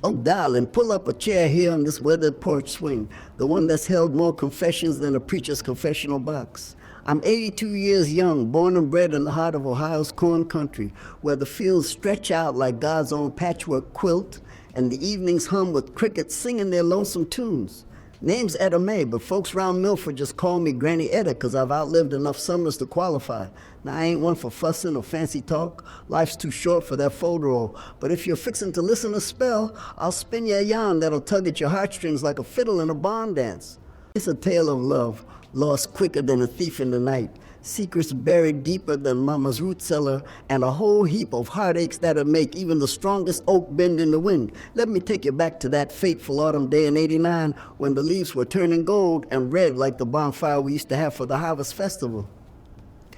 Oh, darling, pull up a chair here on this weathered porch swing, the one that's held more confessions than a preacher's confessional box. I'm 82 years young, born and bred in the heart of Ohio's corn country, where the fields stretch out like God's own patchwork quilt, and the evenings hum with crickets singing their lonesome tunes. Name's Etta May, but folks round Milford just call me Granny Etta because I've outlived enough summers to qualify. Now, I ain't one for fussing or fancy talk. Life's too short for that folderol. But if you're fixing to listen a spell, I'll spin you a yarn that'll tug at your heartstrings like a fiddle in a barn dance. It's a tale of love, lost quicker than a thief in the night. Secrets buried deeper than mama's root cellar, and a whole heap of heartaches that'll make even the strongest oak bend in the wind. Let me take you back to that fateful autumn day in '89 when the leaves were turning gold and red like the bonfire we used to have for the Harvest Festival.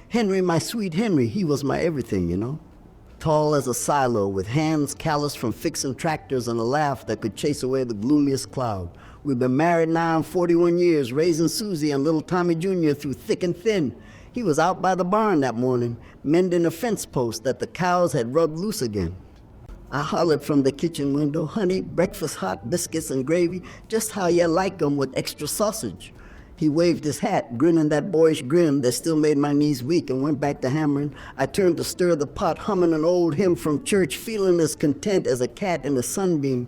Henry, my sweet Henry, he was my everything, you know. Tall as a silo, with hands calloused from fixing tractors and a laugh that could chase away the gloomiest cloud. We've been married now in 41 years, raising Susie and little Tommy Jr. through thick and thin. He was out by the barn that morning, mending a fence post that the cows had rubbed loose again. I hollered from the kitchen window, honey, breakfast hot, biscuits and gravy, just how you like 'em with extra sausage. He waved his hat, grinning that boyish grin that still made my knees weak, and went back to hammering. I turned to stir the pot, humming an old hymn from church, feeling as content as a cat in a sunbeam.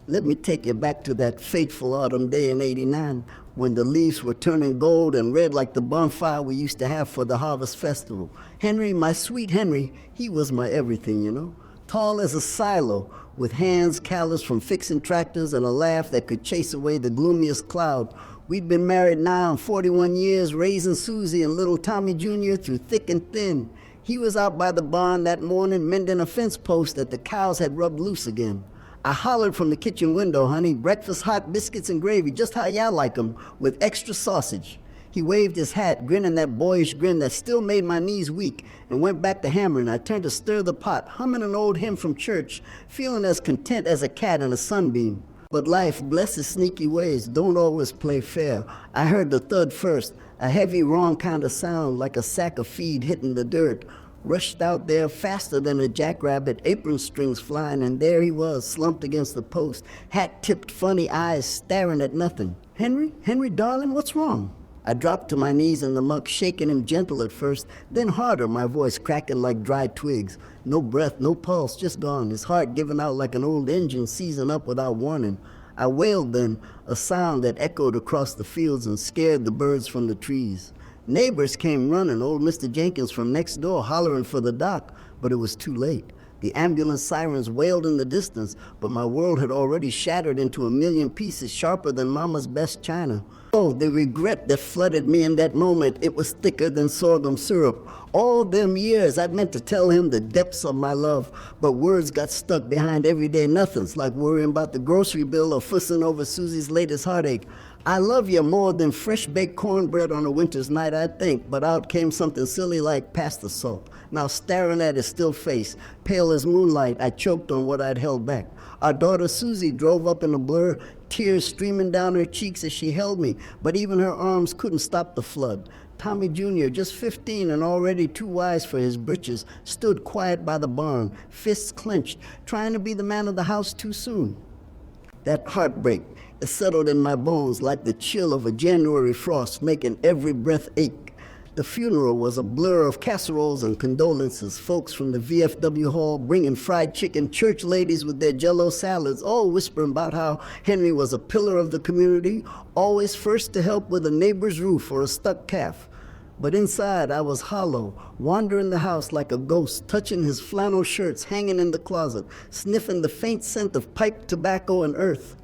Let me take you back to that fateful autumn day in '89, when the leaves were turning gold and red like the bonfire we used to have for the Harvest Festival. Henry, my sweet Henry, he was my everything, you know. Tall as a silo, with hands calloused from fixing tractors and a laugh that could chase away the gloomiest cloud. We'd been married now in 41 years, raising Susie and little Tommy Jr. through thick and thin. He was out by the barn that morning, mending a fence post that the cows had rubbed loose again. I hollered from the kitchen window, honey, breakfast hot, biscuits and gravy, just how y'all like 'em, with extra sausage. He waved his hat, grinning that boyish grin that still made my knees weak, and went back to hammering. I turned to stir the pot, humming an old hymn from church, feeling as content as a cat in a sunbeam. But life, bless its sneaky ways, don't always play fair. I heard the thud first, a heavy, wrong kind of sound, like a sack of feed hitting the dirt. Rushed out there faster than a jackrabbit, apron strings flying, and there he was, slumped against the post, hat-tipped funny eyes staring at nothing. Henry, darling, what's wrong? I dropped to my knees in the muck, shaking him gentle at first, then harder, my voice cracking like dry twigs. No breath, no pulse, just gone, his heart giving out like an old engine seizing up without warning. I wailed then, a sound that echoed across the fields and scared the birds from the trees. Neighbors came running, old Mr. Jenkins from next door hollering for the doc, but it was too late. The ambulance sirens wailed in the distance, but my world had already shattered into a million pieces sharper than Mama's best china. Oh, the regret that flooded me in that moment, it was thicker than sorghum syrup. All them years I'd meant to tell him the depths of my love, but words got stuck behind everyday nothings, like worrying about the grocery bill or fussing over Susie's latest heartache. I love you more than fresh-baked cornbread on a winter's night, I think, but out came something silly like pasta salt. Now staring at his still face, pale as moonlight, I choked on what I'd held back. Our daughter Susie drove up in a blur, tears streaming down her cheeks as she held me, but even her arms couldn't stop the flood. Tommy Jr., just 15 and already too wise for his britches, stood quiet by the barn, fists clenched, trying to be the man of the house too soon. That heartbreak, it settled in my bones like the chill of a January frost, making every breath ache. The funeral was a blur of casseroles and condolences, folks from the VFW hall bringing fried chicken, church ladies with their Jell-O salads, all whispering about how Henry was a pillar of the community, always first to help with a neighbor's roof or a stuck calf. But inside, I was hollow, wandering the house like a ghost, touching his flannel shirts hanging in the closet, sniffing the faint scent of pipe tobacco and earth.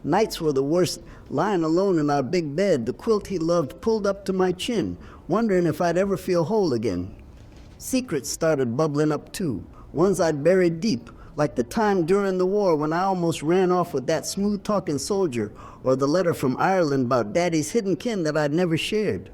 Nights were the worst, lying alone in our big bed, the quilt he loved pulled up to my chin, wondering if I'd ever feel whole again. Secrets started bubbling up too, ones I'd buried deep, like the time during the war when I almost ran off with that smooth-talking soldier, or the letter from Ireland about Daddy's hidden kin that I'd never shared.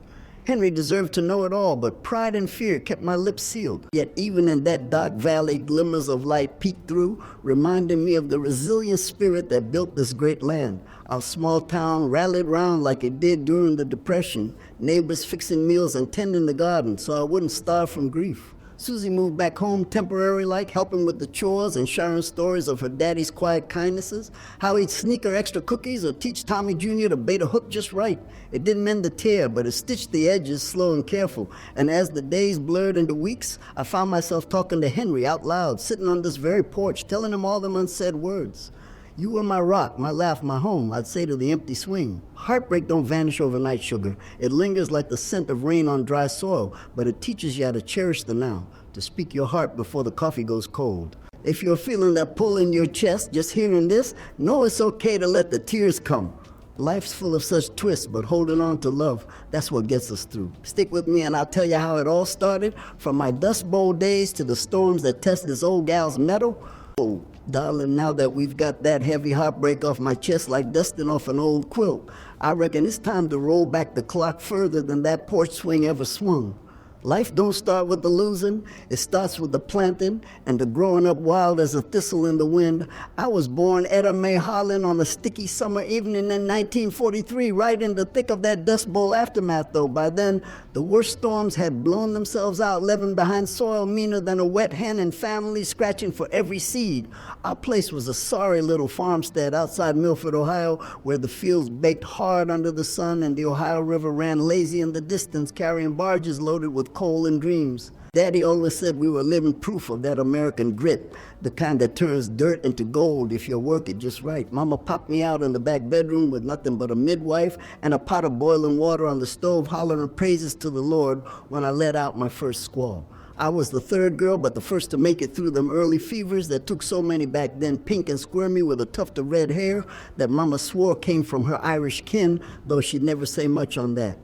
Henry deserved to know it all, but pride and fear kept my lips sealed. Yet even in that dark valley, glimmers of light peeked through, reminding me of the resilient spirit that built this great land. Our small town rallied round like it did during the Depression, neighbors fixing meals and tending the garden so I wouldn't starve from grief. Susie moved back home temporary like, helping with the chores and sharing stories of her daddy's quiet kindnesses, how he'd sneak her extra cookies or teach Tommy Jr. to bait a hook just right. It didn't mend the tear, but it stitched the edges slow and careful. And as the days blurred into weeks, I found myself talking to Henry out loud, sitting on this very porch, telling him all them unsaid words. You were my rock, my laugh, my home, I'd say to the empty swing. Heartbreak don't vanish overnight, sugar. It lingers like the scent of rain on dry soil, but it teaches you how to cherish the now, to speak your heart before the coffee goes cold. If you're feeling that pull in your chest just hearing this, know it's okay to let the tears come. Life's full of such twists, but holding on to love, that's what gets us through. Stick with me and I'll tell you how it all started, from my Dust Bowl days to the storms that test this old gal's mettle. Oh, darling, now that we've got that heavy heartbreak off my chest like dusting off an old quilt, I reckon it's time to roll back the clock further than that porch swing ever swung. Life don't start with the losing, it starts with the planting and the growing up wild as a thistle in the wind. I was born Etta Mae Harlan on a sticky summer evening in 1943, right in the thick of that Dust Bowl aftermath though. By then, the worst storms had blown themselves out, leaving behind soil meaner than a wet hen and families scratching for every seed. Our place was a sorry little farmstead outside Milford, Ohio, where the fields baked hard under the sun and the Ohio River ran lazy in the distance, carrying barges loaded with coal and dreams. Daddy always said we were living proof of that American grit, the kind that turns dirt into gold if you work it just right. Mama popped me out in the back bedroom with nothing but a midwife and a pot of boiling water on the stove, hollering praises to the Lord when I let out my first squall. I was the third girl, but the first to make it through them early fevers that took so many back then, pink and squirmy with a tuft of red hair that Mama swore came from her Irish kin, though she'd never say much on that.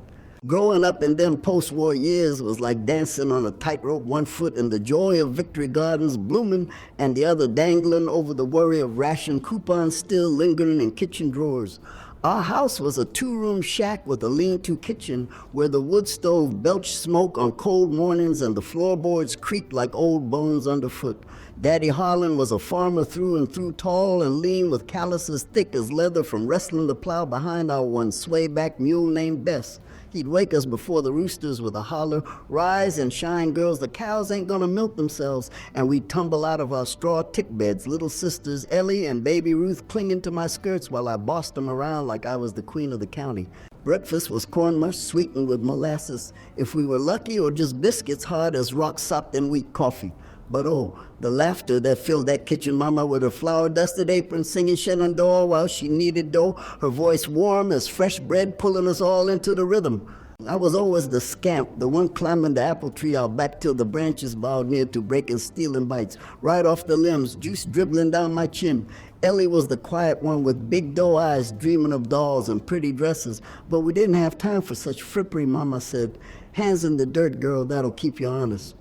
Growing up in them post-war years was like dancing on a tightrope, one foot in the joy of Victory Gardens blooming and the other dangling over the worry of ration coupons still lingering in kitchen drawers. Our house was a two-room shack with a lean-to kitchen where the wood stove belched smoke on cold mornings and the floorboards creaked like old bones underfoot. Daddy Harlan was a farmer through and through, tall and lean with calluses thick as leather from wrestling the plow behind our one sway-back mule named Bess. He'd wake us before the roosters with a holler, "Rise and shine, girls, the cows ain't gonna milk themselves," and we'd tumble out of our straw tick beds, little sisters Ellie and baby Ruth clinging to my skirts while I bossed them around like I was the queen of the county. Breakfast was corn mush sweetened with molasses, if we were lucky, or just biscuits hard as rock sopped in wheat coffee. But oh, the laughter that filled that kitchen mama with her flour-dusted apron singing Shenandoah while she kneaded dough, her voice warm as fresh bread pulling us all into the rhythm. I was always the scamp, the one climbing the apple tree out back till the branches bowed near to breaking stealing bites, right off the limbs, juice dribbling down my chin. Ellie was the quiet one with big doe eyes dreaming of dolls and pretty dresses, but we didn't have time for such frippery, Mama said. Hands in the dirt, girl, that'll keep you honest.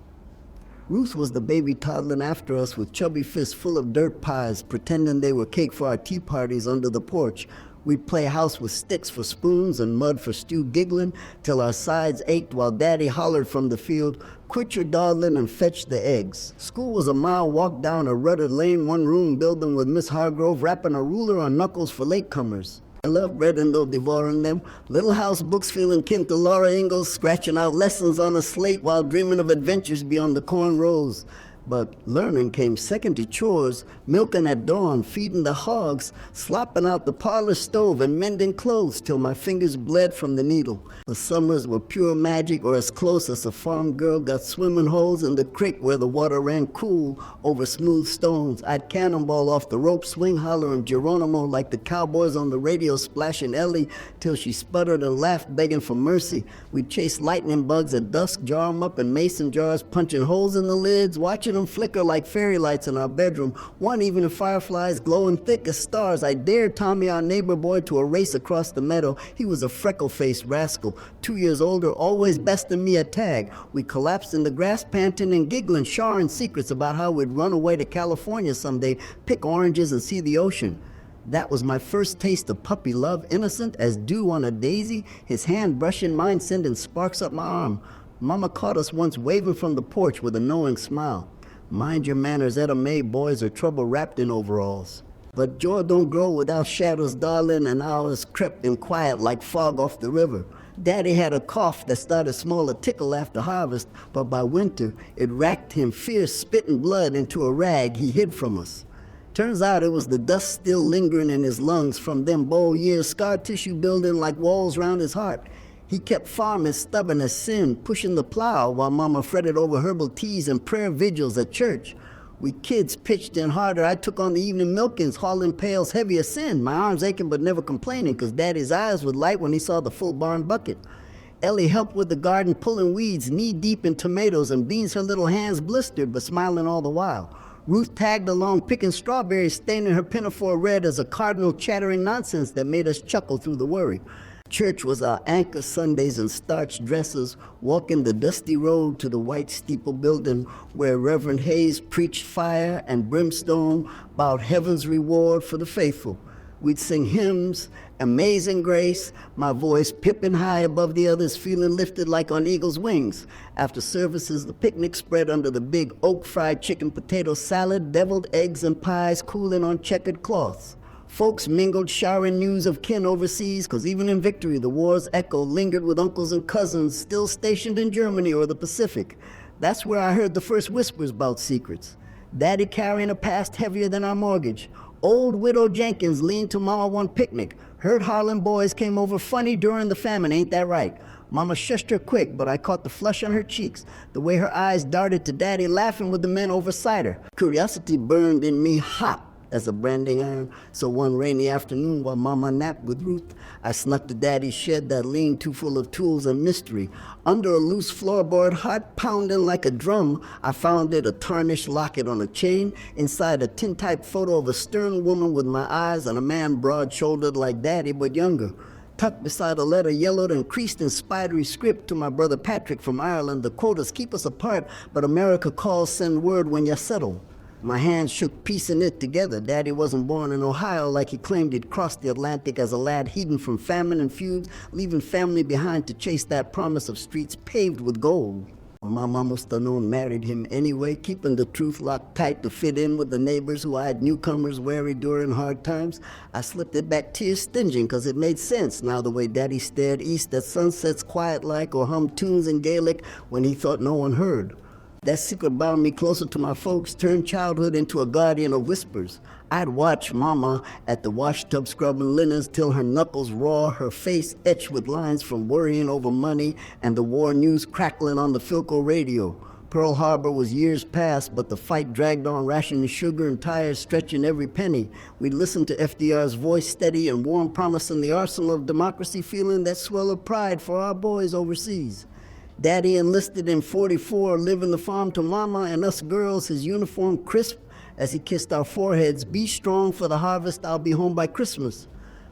Ruth was the baby toddling after us with chubby fists full of dirt pies, pretending they were cake for our tea parties under the porch. We'd play house with sticks for spoons and mud for stew, giggling till our sides ached while Daddy hollered from the field, "Quit your dawdling and fetch the eggs." School was a mile walk down a rutted lane, one-room building with Miss Hargrove wrapping a ruler on knuckles for latecomers. I loved reading though devouring them. Little house books feeling kin to Laura Ingalls, scratching out lessons on a slate while dreaming of adventures beyond the corn rows. But learning came second to chores, milking at dawn, feeding the hogs, slopping out the parlor stove, and mending clothes till my fingers bled from the needle. The summers were pure magic, or as close as a farm girl got swimming holes in the creek where the water ran cool over smooth stones. I'd cannonball off the rope, swing hollering Geronimo like the cowboys on the radio, splashing Ellie till she sputtered and laughed, begging for mercy. We'd chase lightning bugs at dusk, jar 'em up in mason jars, punching holes in the lids, watching them flicker like fairy lights in our bedroom. One evening, fireflies glowing thick as stars. I dared Tommy, our neighbor boy, to a race across the meadow. He was a freckle-faced rascal, 2 years older, always besting me at tag. We collapsed in the grass, panting and giggling, sharing secrets about how we'd run away to California someday, pick oranges and see the ocean. That was my first taste of puppy love, innocent as dew on a daisy, his hand brushing mine, sending sparks up my arm. Mama caught us once waving from the porch with a knowing smile. Mind your manners, Etta Mae boys are trouble wrapped in overalls. But joy don't grow without shadows, darling, and ours crept in quiet like fog off the river. Daddy had a cough that started small a tickle after harvest, but by winter it racked him fierce, spitting blood into a rag he hid from us. Turns out it was the dust still lingering in his lungs from them bowl years, scar tissue building like walls round his heart. He kept farming stubborn as sin, pushing the plow while Mama fretted over herbal teas and prayer vigils at church. We kids pitched in harder. I took on the evening milkings, hauling pails heavy as sin, my arms aching but never complaining, 'cause Daddy's eyes would light when he saw the full barn bucket. Ellie helped with the garden, pulling weeds, knee-deep in tomatoes and beans, her little hands blistered but smiling all the while. Ruth tagged along, picking strawberries, staining her pinafore red as a cardinal chattering nonsense that made us chuckle through the worry. Church was our anchor Sundays in starched dresses, walking the dusty road to the white steeple building where Reverend Hayes preached fire and brimstone about heaven's reward for the faithful. We'd sing hymns, Amazing Grace, my voice pipping high above the others, feeling lifted like on eagle's wings. After services, the picnic spread under the big oak fried chicken potato salad, deviled eggs and pies cooling on checkered cloths. Folks mingled, showering news of kin overseas, 'cause even in victory, the war's echo lingered with uncles and cousins still stationed in Germany or the Pacific. That's where I heard the first whispers about secrets. Daddy carrying a past heavier than our mortgage. Old Widow Jenkins leaned to Mama one picnic. Heard Harlem boys came over funny during the famine, ain't that right? Mama shushed her quick, but I caught the flush on her cheeks, the way her eyes darted to Daddy laughing with the men over cider. Curiosity burned in me hot as a branding iron. So one rainy afternoon while Mama napped with Ruth, I snuck to Daddy's shed that leaned too full of tools and mystery. Under a loose floorboard, heart pounding like a drum, I found it a tarnished locket on a chain, inside a tintype photo of a stern woman with my eyes and a man broad-shouldered like Daddy but younger. Tucked beside a letter yellowed and creased in spidery script to my brother Patrick from Ireland. The quotas keep us apart, but America calls send word when you settle. My hands shook piecing it together. Daddy wasn't born in Ohio like he claimed he'd crossed the Atlantic as a lad hidden from famine and feuds, leaving family behind to chase that promise of streets paved with gold. My mama must have known married him anyway, keeping the truth locked tight to fit in with the neighbors who eyed newcomers wary during hard times. I slipped it back tears stinging, 'cause it made sense now the way Daddy stared east at sunsets quiet like or hummed tunes in Gaelic when he thought no one heard. That secret bound me closer to my folks, turned childhood into a guardian of whispers. I'd watch Mama at the washtub scrubbing linens till her knuckles raw, her face etched with lines from worrying over money and the war news crackling on the Philco radio. Pearl Harbor was years past, but the fight dragged on, rationing sugar and tires stretching every penny. We'd listen to FDR's voice steady and warm, promising the arsenal of democracy, feeling that swell of pride for our boys overseas. Daddy enlisted in '44, living the farm to Mama and us girls, his uniform crisp as he kissed our foreheads. Be strong for the harvest, I'll be home by Christmas.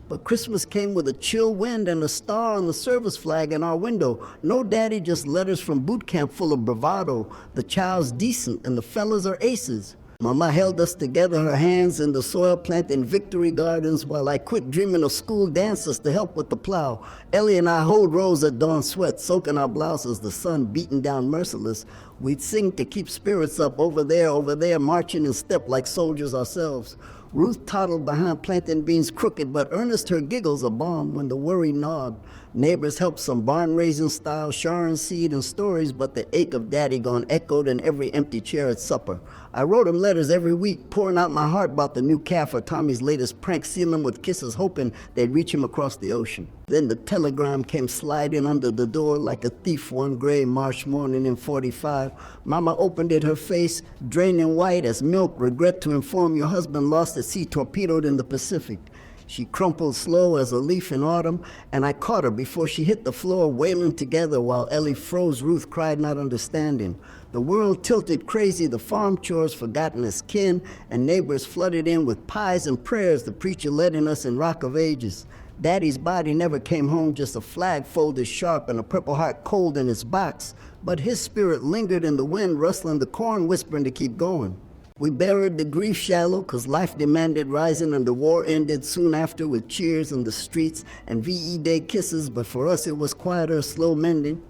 But Christmas came with a chill wind and a star on the service flag in our window. No Daddy, just letters from boot camp full of bravado. The child's decent and the fellas are aces. Mama held us together, her hands in the soil, planting victory gardens while I quit dreaming of school dances to help with the plow. Ellie and I hold rows at dawn sweat, soaking our blouses, the sun beating down merciless. We'd sing to keep spirits up, over there, marching in step like soldiers ourselves. Ruth toddled behind planting beans crooked, but Ernest her giggles a balm when the worry gnawed. Neighbors helped some barn-raising style, sharing seed and stories, but the ache of Daddy gone echoed in every empty chair at supper. I wrote him letters every week, pouring out my heart about the new calf or Tommy's latest prank, sealing with kisses, hoping they'd reach him across the ocean. Then the telegram came sliding under the door like a thief one gray March morning in '45. Mama opened it, her face draining white as milk. Regret to inform your husband lost at sea, torpedoed in the Pacific. She crumpled slow as a leaf in autumn, and I caught her before she hit the floor, wailing together while Ellie froze. Ruth cried, not understanding. The world tilted crazy, the farm chores forgotten as kin, and neighbors flooded in with pies and prayers, the preacher letting us in Rock of Ages. Daddy's body never came home, just a flag folded sharp and a Purple Heart cold in its box. But his spirit lingered in the wind, rustling the corn, whispering to keep going. We buried the grief shallow, 'cause life demanded rising, and the war ended soon after with cheers in the streets and VE Day kisses, but for us it was quieter, slow mending.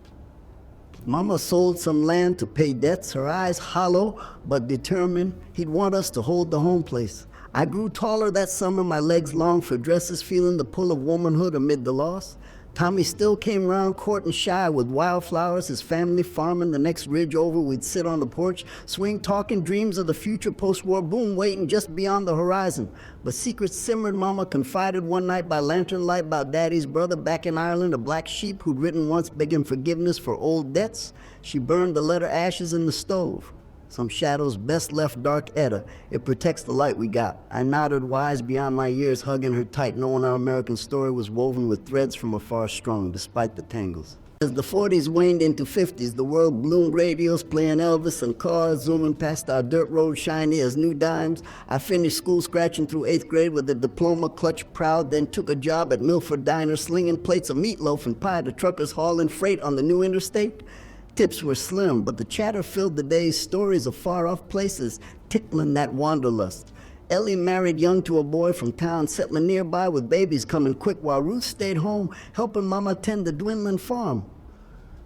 Mama sold some land to pay debts, her eyes hollow but determined. He'd want us to hold the home place. I grew taller that summer, my legs long for dresses, feeling the pull of womanhood amid the loss. Tommy still came round courting shy with wildflowers, his family farming the next ridge over. We'd sit on the porch, swing talking dreams of the future post-war boom waiting just beyond the horizon. But secrets simmered. Mama confided one night by lantern light about Daddy's brother back in Ireland, a black sheep who'd written once begging forgiveness for old debts. She burned the letter ashes in the stove. Some shadows best left dark, Etta. It protects the light we got. I nodded, wise beyond my years, hugging her tight, knowing our American story was woven with threads from afar strung, despite the tangles. As the 40s waned into 50s, the world bloomed, radios playing Elvis and cars zooming past our dirt road shiny as new dimes. I finished school scratching through 8th grade with a diploma, clutched proud, then took a job at Milford Diner, slinging plates of meatloaf and pie to truckers hauling freight on the new interstate. Tips were slim, but the chatter filled the day's stories of far-off places, tickling that wanderlust. Ellie married young to a boy from town, settling nearby with babies coming quick, while Ruth stayed home, helping Mama tend the dwindling farm.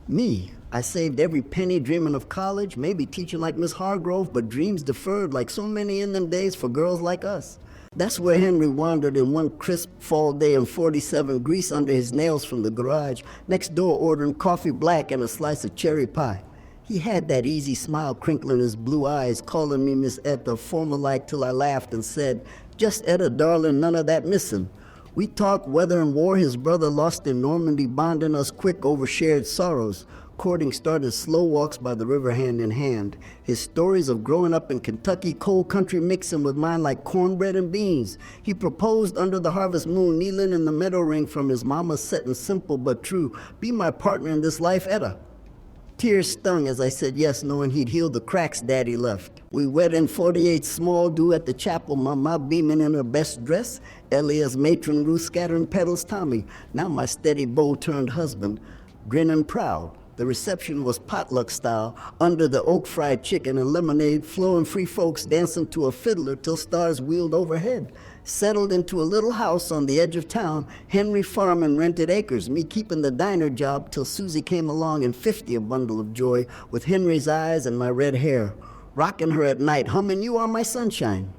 Me, I saved every penny dreaming of college, maybe teaching like Miss Hargrove, but dreams deferred like so many in them days for girls like us. That's where Henry wandered in one crisp fall day in 47, grease under his nails from the garage, next door ordering coffee black and a slice of cherry pie. He had that easy smile crinkling his blue eyes, calling me Miss Etta, formal-like till I laughed and said, "Just Etta, darling, none of that missing." We talked weather and war, his brother lost in Normandy, bonding us quick over shared sorrows. Courting started slow walks by the river hand in hand. His stories of growing up in Kentucky, cold country mixing with mine like cornbread and beans. He proposed under the harvest moon, kneeling in the meadow ring from his mama, setting simple but true, "Be my partner in this life, Etta." Tears stung as I said yes, knowing he'd heal the cracks Daddy left. We wed in 48 small dew at the chapel, Mama beaming in her best dress, Ellie as matron, Ruth scattering petals, Tommy, now my steady bow-turned husband, grinning proud. The reception was potluck style, under the oak fried chicken and lemonade, flowing free folks dancing to a fiddler till stars wheeled overhead. Settled into a little house on the edge of town, Henry farming rented acres, me keeping the diner job till Susie came along in 50, a bundle of joy, with Henry's eyes and my red hair. Rocking her at night, humming "You Are My Sunshine."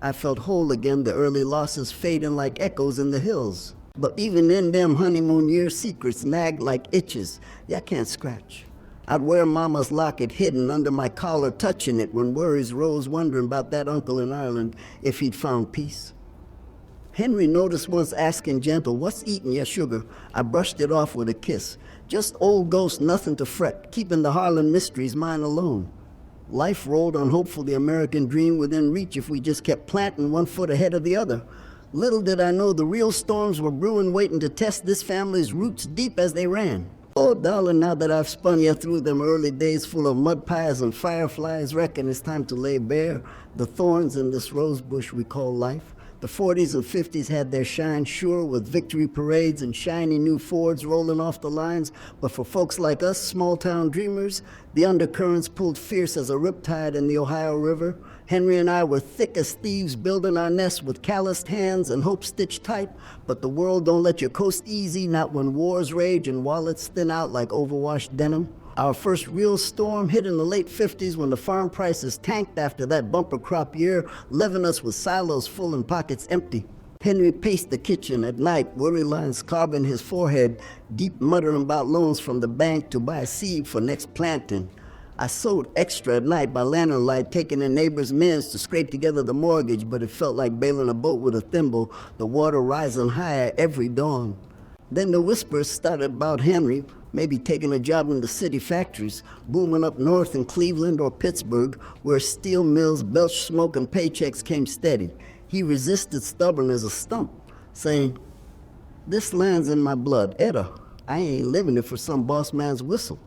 I felt whole again, the early losses fading like echoes in the hills. But even in them honeymoon years, secrets nagged like itches. I can't scratch. I'd wear Mama's locket hidden under my collar, touching it when worries rose, wondering about that uncle in Ireland, if he'd found peace. Henry noticed once, asking gentle, "What's eating your sugar?" I brushed it off with a kiss. Just old ghost, nothing to fret, keeping the Harlan mysteries mine alone. Life rolled on hopeful, the American dream within reach if we just kept planting one foot ahead of the other. Little did I know the real storms were brewing, waiting to test this family's roots deep as they ran. Oh, darling, now that I've spun you through them early days full of mud pies and fireflies, reckon it's time to lay bare the thorns in this rose bush we call life. The 40s and 50s had their shine, sure, with victory parades and shiny new Fords rolling off the lines. But for folks like us, small-town dreamers, the undercurrents pulled fierce as a riptide in the Ohio River. Henry and I were thick as thieves, building our nest with calloused hands and hope stitched tight. But the world don't let you coast easy, not when wars rage and wallets thin out like overwashed denim. Our first real storm hit in the late 50s when the farm prices tanked after that bumper crop year, leaving us with silos full and pockets empty. Henry paced the kitchen at night, worry lines carving his forehead, deep muttering about loans from the bank to buy seed for next planting. I sewed extra at night by lantern light, taking in neighbors' mins to scrape together the mortgage, but it felt like bailing a boat with a thimble, the water rising higher every dawn. Then the whispers started about Henry, maybe taking a job in the city factories, booming up north in Cleveland or Pittsburgh, where steel mills belched smoke and paychecks came steady. He resisted, stubborn as a stump, saying, "This land's in my blood, Etta. I ain't living it for some boss man's whistle."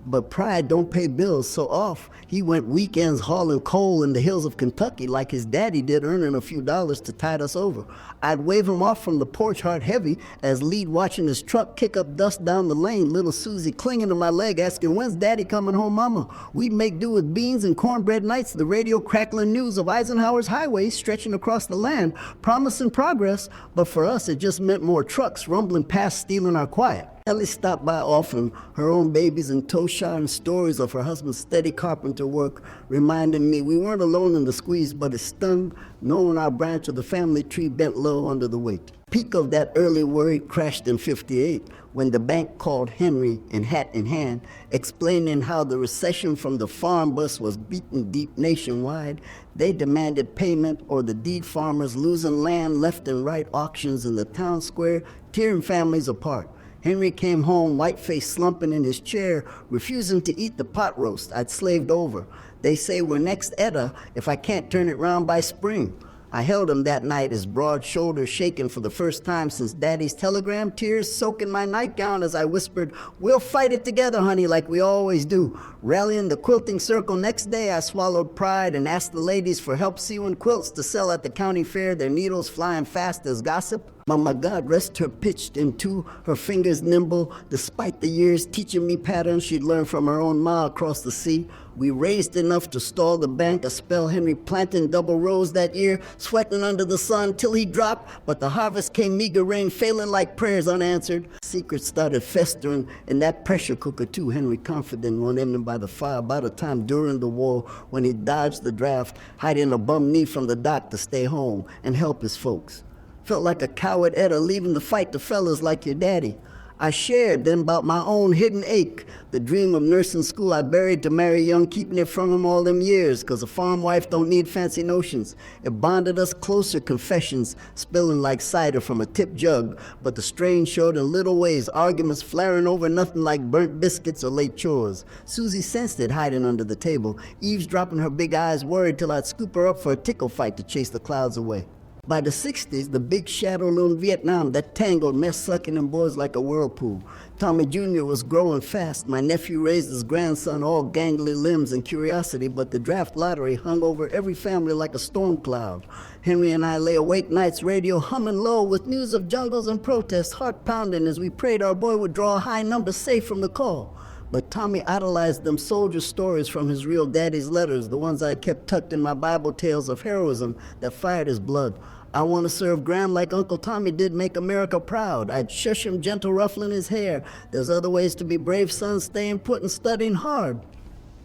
But pride don't pay bills, so off he went weekends hauling coal in the hills of Kentucky like his daddy did, earning a few dollars to tide us over. I'd wave him off from the porch heart heavy as lead watching his truck kick up dust down the lane, little Susie clinging to my leg asking, "When's Daddy coming home, Mama?" We'd make do with beans and cornbread nights, the radio crackling news of Eisenhower's highways stretching across the land, promising progress, but for us it just meant more trucks rumbling past, stealing our quiet. Ellie stopped by often, her own babies in tow, sharing stories of her husband's steady carpenter work, reminding me we weren't alone in the squeeze, but it stung knowing our branch of the family tree bent low under the weight. Peak of that early worry crashed in '58 when the bank called Henry in hat in hand, explaining how the recession from the farm bust was beaten deep nationwide. They demanded payment or the deed farmers losing land left and right, auctions in the town square, tearing families apart. Henry came home, white-faced, slumping in his chair, refusing to eat the pot roast I'd slaved over. They say we're next Etta if I can't turn it round by spring. I held him that night, his broad shoulders shaking for the first time since Daddy's telegram, tears soaking my nightgown as I whispered, "We'll fight it together, honey, like we always do." Rallying the quilting circle next day, I swallowed pride and asked the ladies for help sewing quilts to sell at the county fair, their needles flying fast as gossip. Mama God rest her pitched in two, her fingers nimble, despite the years teaching me patterns she'd learned from her own ma across the sea. We raised enough to stall the bank, a spell Henry planting double rows that year, sweating under the sun till he dropped, but the harvest came meager rain, failing like prayers unanswered. Secrets started festering in that pressure cooker too, Henry confident one evening by the fire, about a time during the war when he dodged the draft, hiding a bum knee from the dock to stay home and help his folks. Felt like a coward Etta leaving to fight the fellas like your daddy. I shared then about my own hidden ache, the dream of nursing school I buried to marry young, keeping it from him all them years, 'cause a farm wife don't need fancy notions. It bonded us closer, confessions spilling like cider from a tip jug, but the strain showed in little ways, arguments flaring over nothing like burnt biscuits or late chores. Susie sensed it hiding under the table, eavesdropping her big eyes, worried till I'd scoop her up for a tickle fight to chase the clouds away. By the '60s, the big shadow loomed Vietnam, that tangled mess sucking in boys like a whirlpool. Tommy Jr. was growing fast. My nephew raised his grandson, all gangly limbs and curiosity, but the draft lottery hung over every family like a storm cloud. Henry and I lay awake nights, radio humming low with news of jungles and protests, heart pounding as we prayed our boy would draw a high number safe from the call. But Tommy idolized them soldier stories from his real daddy's letters, the ones I kept tucked in my Bible tales of heroism that fired his blood. I want to serve Graham like Uncle Tommy did make America proud. I'd shush him, gentle ruffling his hair. There's other ways to be brave sons, staying put and studying hard.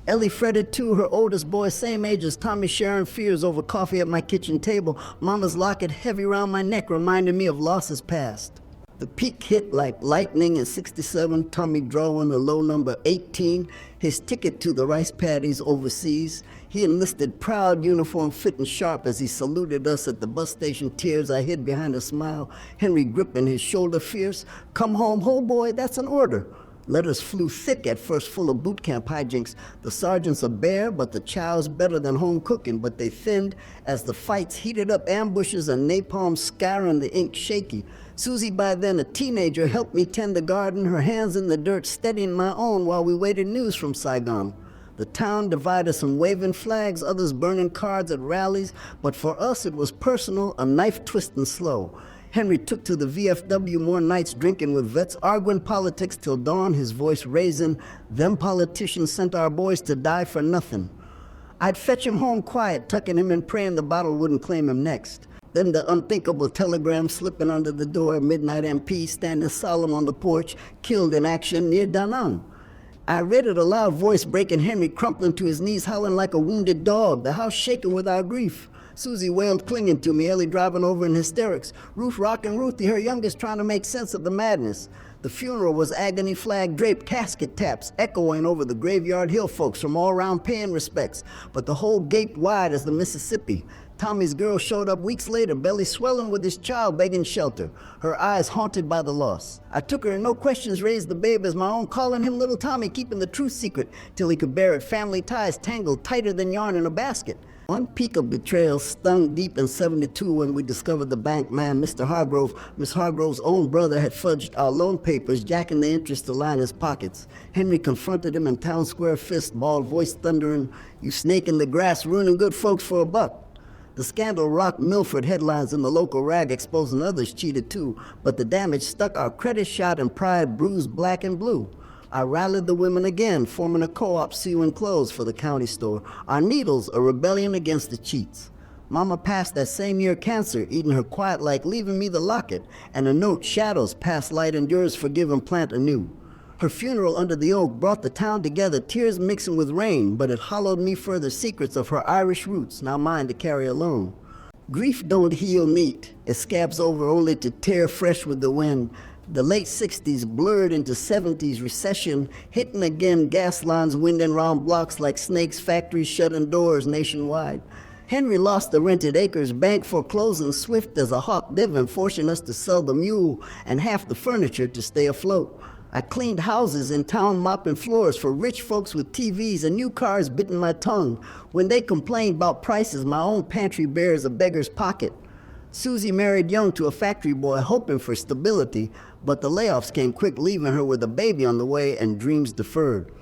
Ellie fretted too, her oldest boy, same age as Tommy, sharing fears over coffee at my kitchen table. Mama's locket heavy round my neck, reminding me of losses past. The peak hit like lightning in '67, Tommy drawing a low number 18, his ticket to the rice paddies overseas. He enlisted proud, uniform fitting sharp as he saluted us at the bus station, tears I hid behind a smile, Henry gripping his shoulder fierce. "Come home, ho boy, that's an order." Letters flew thick at first, full of boot camp hijinks. The sergeants are bare, but the chow's better than home cooking, but they thinned as the fights heated up, ambushes and napalm scouring the ink shaky. Susie, by then a teenager, helped me tend the garden, her hands in the dirt, steadying my own while we waited news from Saigon. The town divided, some waving flags, others burning cards at rallies, but for us it was personal, a knife twisting slow. Henry took to the VFW more nights drinking with vets, arguing politics till dawn, his voice raising, "Them politicians sent our boys to die for nothing." I'd fetch him home quiet, tucking him in, praying the bottle wouldn't claim him next. Then the unthinkable telegram slipping under the door, midnight MP standing solemn on the porch, killed in action near Da Nang. I read it aloud, voice breaking, Henry crumpling to his knees, howling like a wounded dog, the house shaking with our grief. Susie wailed, clinging to me, Ellie driving over in hysterics. Ruth rocking Ruthie, her youngest, trying to make sense of the madness. The funeral was agony flag draped, casket taps echoing over the graveyard hill folks from all around paying respects. But the hole gaped wide as the Mississippi. Tommy's girl showed up weeks later, belly swelling with his child begging shelter, her eyes haunted by the loss. I took her and no questions raised the babe as my own, calling him little Tommy, keeping the truth secret till he could bear it, family ties tangled tighter than yarn in a basket. One peak of betrayal stung deep in '72 when we discovered the bank man, Mr. Hargrove, Miss Hargrove's own brother, had fudged our loan papers, jacking the interest to line his pockets. Henry confronted him in town square, fist, bald voice thundering, "You snake in the grass, ruining good folks for a buck." The scandal rocked Milford headlines in the local rag, exposing others cheated too, but the damage stuck, our credit shot and pride bruised black and blue. I rallied the women again, forming a co-op sewing clothes for the county store. Our needles, a rebellion against the cheats. Mama passed that same year cancer, eating her quiet like leaving me the locket, and a note, shadows past light endures, forgive and plant anew. Her funeral under the oak brought the town together, tears mixing with rain, but it hollowed me further secrets of her Irish roots, now mine to carry alone. Grief don't heal neat, it scabs over only to tear fresh with the wind. The late 60s blurred into 70s recession, hitting again gas lines winding round blocks like snakes, factories shutting doors nationwide. Henry lost the rented acres, bank foreclosing swift as a hawk divin, forcing us to sell the mule and half the furniture to stay afloat. I cleaned houses in town, mopping floors for rich folks with TVs and new cars bitten my tongue. When they complained about prices, my own pantry bears a beggar's pocket. Susie married young to a factory boy, hoping for stability, but the layoffs came quick, leaving her with a baby on the way and dreams deferred.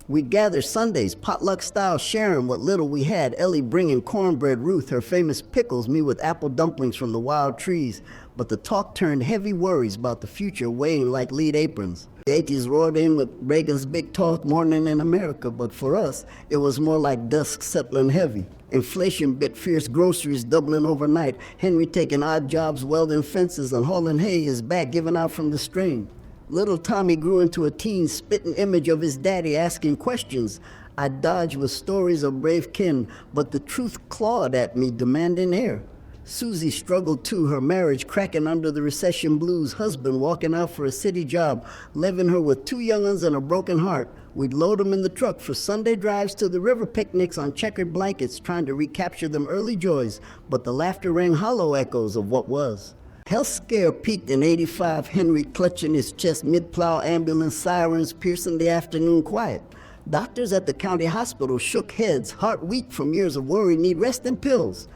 We'd gather Sundays, potluck style, sharing what little we had, Ellie bringing cornbread, Ruth her famous pickles, me with apple dumplings from the wild trees. But the talk turned heavy worries about the future weighing like lead aprons. The 80s roared in with Reagan's big talk, morning in America, but for us, it was more like dusk settling heavy. Inflation bit fierce, groceries doubling overnight, Henry taking odd jobs, welding fences and hauling hay, his back giving out from the strain. Little Tommy grew into a teen, spitting image of his daddy, asking questions. I dodged with stories of brave kin, but the truth clawed at me, demanding air. Susie struggled too, her marriage cracking under the recession blues, husband walking out for a city job, leaving her with 2 young'uns and a broken heart. We'd load them in the truck for Sunday drives to the river picnics on checkered blankets, trying to recapture them early joys, but the laughter rang hollow echoes of what was. Health scare peaked in '85, Henry clutching his chest, mid-plow ambulance sirens piercing the afternoon quiet. Doctors at the county hospital shook heads, heart weak from years of worry, need rest and pills.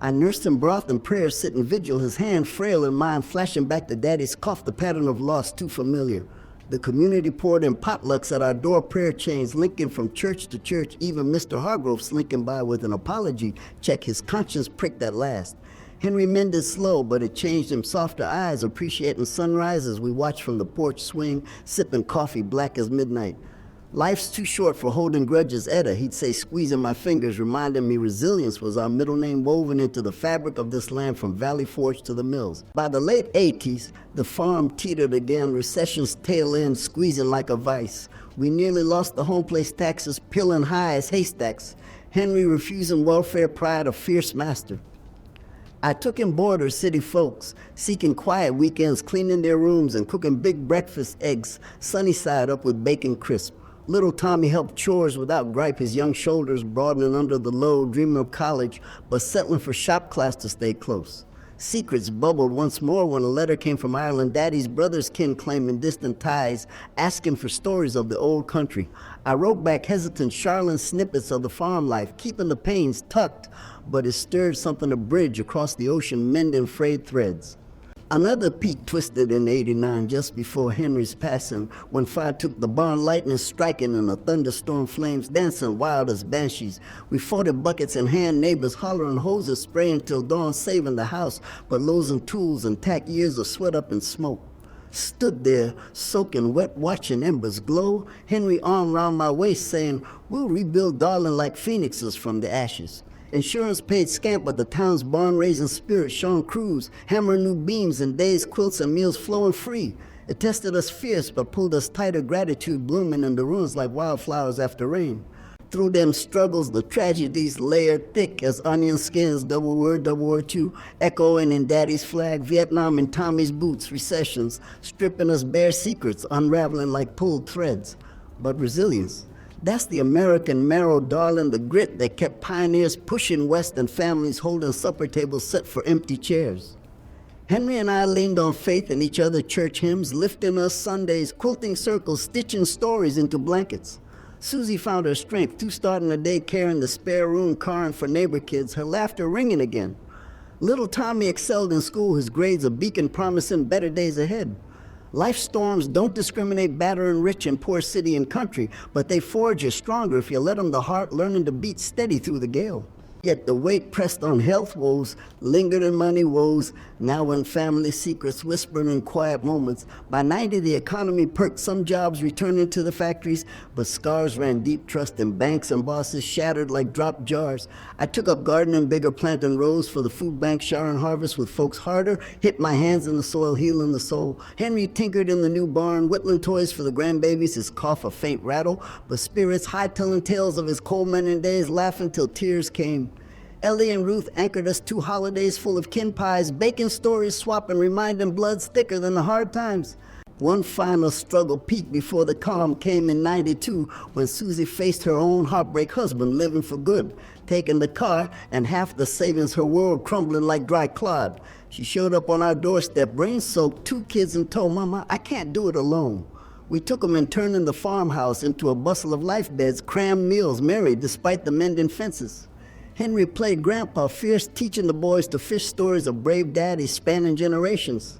I nursed him broth and prayers, sitting vigil, his hand frail in mine, flashing back to daddy's cough, the pattern of loss too familiar. The community poured in potlucks at our door, prayer chains linking from church to church, even Mr. Hargrove slinking by with an apology check, his conscience pricked at last. Henry mended slow, but it changed him softer eyes, appreciating sunrise as we watched from the porch swing, sipping coffee black as midnight. Life's too short for holding grudges, Etta, he'd say, squeezing my fingers, reminding me resilience was our middle name woven into the fabric of this land from Valley Forge to the mills. By the late 80s, the farm teetered again, recession's tail end squeezing like a vice. We nearly lost the home place taxes, peeling high as haystacks. Henry refusing welfare pride, a fierce master. I took in boarder city folks, seeking quiet weekends, cleaning their rooms and cooking big breakfast eggs, sunny side up with bacon crisp. Little Tommy helped chores without gripe, his young shoulders broadening under the load, dreaming of college, but settling for shop class to stay close. Secrets bubbled once more when a letter came from Ireland, Daddy's brother's kin claiming distant ties, asking for stories of the old country. I wrote back hesitant, Charlene snippets of the farm life, keeping the pains tucked, but it stirred something to bridge across the ocean, mending frayed threads. Another peak twisted in '89, just before Henry's passing, when fire took the barn, lightning striking and a thunderstorm, flames dancing wild as banshees. We fought in buckets in hand, neighbors hollering, hoses spraying till dawn, saving the house, but losing tools and tack years of sweat up in smoke. Stood there, soaking wet, watching embers glow, Henry arm round my waist saying, we'll rebuild darling like phoenixes from the ashes. Insurance paid scant, but the town's barn-raising spirit shone crews, hammering new beams and days, quilts and meals flowing free. It tested us fierce, but pulled us tighter, gratitude blooming in the ruins like wildflowers after rain. Through them struggles, the tragedies layered thick as onion skins, double word two, echoing in Daddy's flag, Vietnam in Tommy's boots, recessions, stripping us bare secrets, unraveling like pulled threads. But resilience. That's the American marrow, darling, the grit that kept pioneers pushing west and families holding supper tables set for empty chairs. Henry and I leaned on faith in each other church hymns, lifting us Sundays, quilting circles, stitching stories into blankets. Susie found her strength, too, starting the day carrying the spare room, carring for neighbor kids, her laughter ringing again. Little Tommy excelled in school, his grades a beacon promising better days ahead. Life storms don't discriminate battering rich and poor city and country, but they forge you stronger if you let them the heart learning to beat steady through the gale. Yet the weight pressed on health woes lingered in money woes, now when family secrets whispered in quiet moments. By 90, the economy perked, some jobs returning to the factories, but scars ran deep, trust in banks and bosses shattered like dropped jars. I took up gardening bigger, planting rows for the food bank, showering harvest with folks harder, hit my hands in the soil, healing the soul. Henry tinkered in the new barn, whittling toys for the grandbabies, his cough a faint rattle, but spirits high-telling tales of his coal mining days, laughing till tears came. Ellie and Ruth anchored us 2 holidays full of kin pies, baking stories, swapping, reminding bloods thicker than the hard times. One final struggle peaked before the calm came in 92 when Susie faced her own heartbreak husband living for good, taking the car and half the savings, her world crumbling like dry clod. She showed up on our doorstep, brain-soaked, 2 kids in tow. Mama, I can't do it alone. We took them and turned the farmhouse into a bustle of life beds, crammed meals, married despite the mending fences. Henry played grandpa, fierce, teaching the boys to fish stories of brave daddies spanning generations.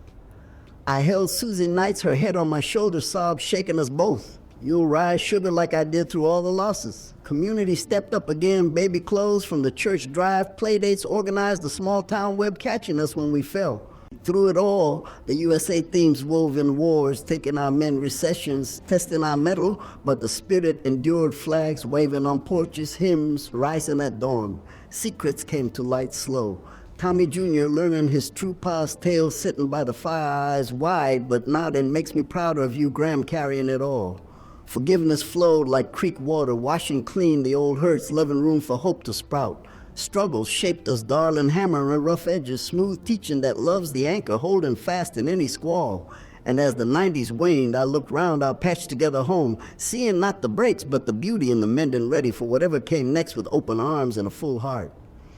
I held Susie nights, her head on my shoulder, sobs shaking us both. You'll rise sugar like I did through all the losses. Community stepped up again, baby clothes from the church drive, playdates organized, the small town web catching us when we fell. Through it all, the USA themes wove in wars, taking our men recessions, testing our mettle, but the spirit endured, flags waving on porches, hymns rising at dawn. Secrets came to light slow. Tommy Jr. learning his true pa's tale, sitting by the fire, eyes wide but nodding, makes me prouder of you, Graham, carrying it all. Forgiveness flowed like creek water, washing clean the old hurts, leaving room for hope to sprout. Struggles shaped us, darling, hammering rough edges, smooth teaching that love's the anchor, holding fast in any squall. And as the 90s waned, I looked round our patched together home, seeing not the breaks, but the beauty in the mending, ready for whatever came next with open arms and a full heart.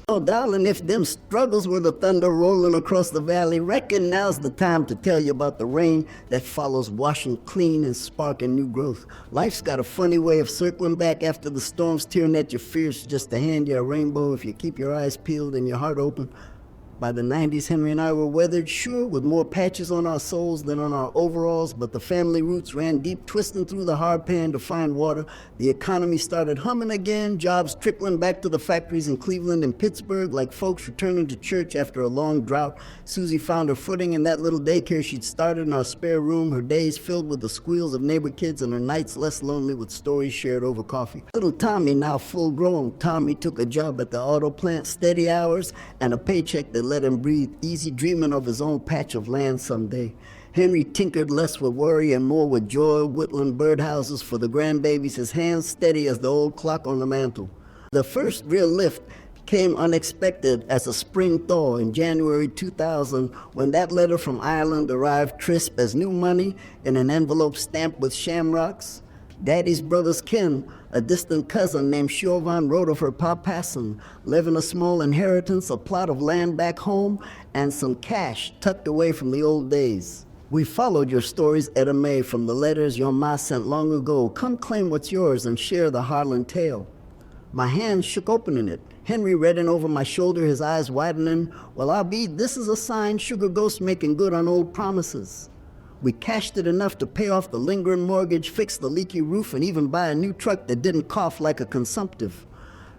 Oh, darling, if them struggles were the thunder rolling across the valley, reckon now's the time to tell you about the rain that follows, washing clean and sparking new growth. Life's got a funny way of circling back after the storms, tearing at your fierce just to hand you a rainbow if you keep your eyes peeled and your heart open. By the 90s, Henry and I were weathered, sure, with more patches on our souls than on our overalls, but the family roots ran deep, twisting through the hard pan to find water. The economy started humming again, jobs trickling back to the factories in Cleveland and Pittsburgh, like folks returning to church after a long drought. Susie found her footing in that little daycare she'd started in our spare room, her days filled with the squeals of neighbor kids and her nights less lonely with stories shared over coffee. Little Tommy, now full grown, Tommy took a job at the auto plant, steady hours, and a paycheck that let him breathe easy, dreaming of his own patch of land someday. Henry tinkered less with worry and more with joy, whittling birdhouses for the grandbabies, his hands steady as the old clock on the mantle. The first real lift came unexpected as a spring thaw in January 2000 when that letter from Ireland arrived crisp as new money in an envelope stamped with shamrocks. Daddy's brother's kin, a distant cousin named Chauvin, wrote of her pa passing, leaving a small inheritance, a plot of land back home, and some cash tucked away from the old days. We followed your stories, Etta Mae, from the letters your ma sent long ago. Come claim what's yours and share the Harlan tale. My hand shook opening it. Henry reading over my shoulder, his eyes widening. Well, I'll be, this is a sign, Sugar Ghost making good on old promises. We cashed it enough to pay off the lingering mortgage, fix the leaky roof, and even buy a new truck that didn't cough like a consumptive.